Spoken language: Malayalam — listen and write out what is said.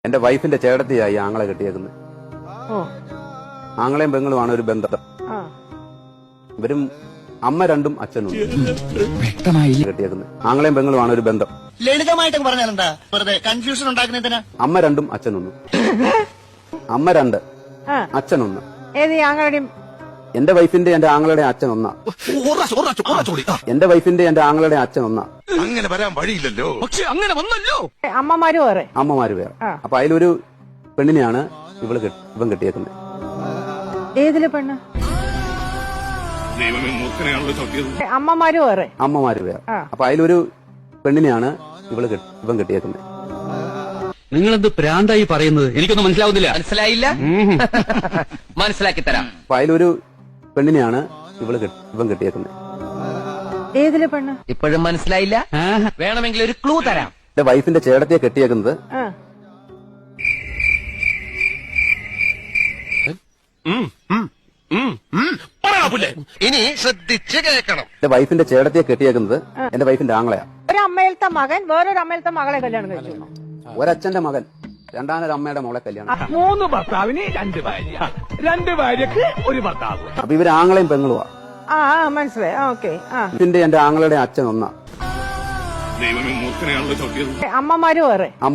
എന്റെ വൈഫിന്റെ ചേട്ടത്തിയായി ആങ്ങളെ കെട്ടിയേക്കുന്നത്. ഓ ആങ്ങളെയും പെങ്ങളുമാണ് ഒരു ബന്ധം. ആ ഇവരും അമ്മ രണ്ടും അച്ഛനും വ്യക്തമായി കെട്ടിയേക്കുന്നത്. ആങ്ങളെയും പെങ്ങളുമാണ് ഒരു ബന്ധം. ലളിതമായിട്ട് പറഞ്ഞാലെന്താ വെറുതെ കൺഫ്യൂഷൻ ഉണ്ടാക്കുന്നതിനാ? അമ്മ രണ്ടും അച്ഛനൊന്നും. അമ്മ രണ്ട് ആ അച്ഛനൊന്ന്. ഏത് ആങ്ങളുടെയും എന്റെ വൈഫിന്റെ എന്റെ ആങ്ങളുടെ അച്ഛൻ ഒന്നാ. എന്റെ വൈഫിന്റെ എന്റെ ആങ്ങളുടെ അച്ഛൻ ഒന്നാ. അങ്ങനെ വരാൻ വഴിയില്ലല്ലോ. പക്ഷെ അങ്ങനെ വന്നല്ലോ. അമ്മമാരും വേറെ. അമ്മമാര് വേറെ. ആ. അപ്പൊ അതിലൊരു പെണ്ണിനെയാണ് ഇവൻ കെട്ടിയേക്കുന്നത്. ഏതില് പെണ്ണ്? ദൈവമേ മൂർഖനെയാണല്ലോ ചവിട്ടിയത്. അമ്മമാരും വേറെ. അമ്മമാര് വേറെ. ആ. അപ്പൊ അതിലൊരു പെണ്ണിനെയാണ് ഇവൻ കെട്ടിയേക്കുന്നത്. നിങ്ങളെന്ത് പ്രാന്തായി പറയുന്നത്? എനിക്കൊന്നും മനസ്സിലാവുന്നില്ല. മനസ്സിലായില്ല? മനസ്സിലാക്കി തരാം. അപ്പൊ അതിലൊരു പെണ്ണിനെയാണ് ഇവൻ കെട്ടിയേക്കുന്നത്. ഏതില് പെണ്ണ്? ഇപ്പോഴും മനസ്സിലായില്ല? വേണമെങ്കിൽ ഒരു ക്ലൂ തരാം. എന്റെ വൈഫിന്റെ ചേട്ടത്തിയെ കെട്ടിയേക്കുന്നത് ആ ഇനി ശ്രദ്ധിച്ച് കേൾക്കണം. എന്റെ വൈഫിന്റെ ചേട്ടത്തിയെ കെട്ടിയേക്കുന്നത് എന്റെ വൈഫിന്റെ ആങ്ങളെയാ. ഒരു അമ്മയിലത്തെ മകൻ വേറൊരു അമ്മയിലത്തെ മകളെ കല്യാണം കഴിച്ചു. ഒരച്ഛന്റെ മകൻ രണ്ടാമതൊരു അമ്മയുടെ മോളെ കല്യാണം. 3 ഭർത്താവിന് 2 ഭാര്യ, 2 ഭാര്യക്ക് 1 ഭർത്താവ്. അപ്പൊ ഇവര് ആങ്ങളെയും പെങ്ങളുവാ. ആ മനസ്സിലായി. ഓക്കെ. ആ ഇതിന്റെ എന്റെ ആങ്ങളുടെ അച്ഛൻ ഒന്നാ. ദൈവമേ മൂർഖനെയാണല്ലോ ചവിട്ടിയത്. അമ്മമാരും വേറെ. അമ്മ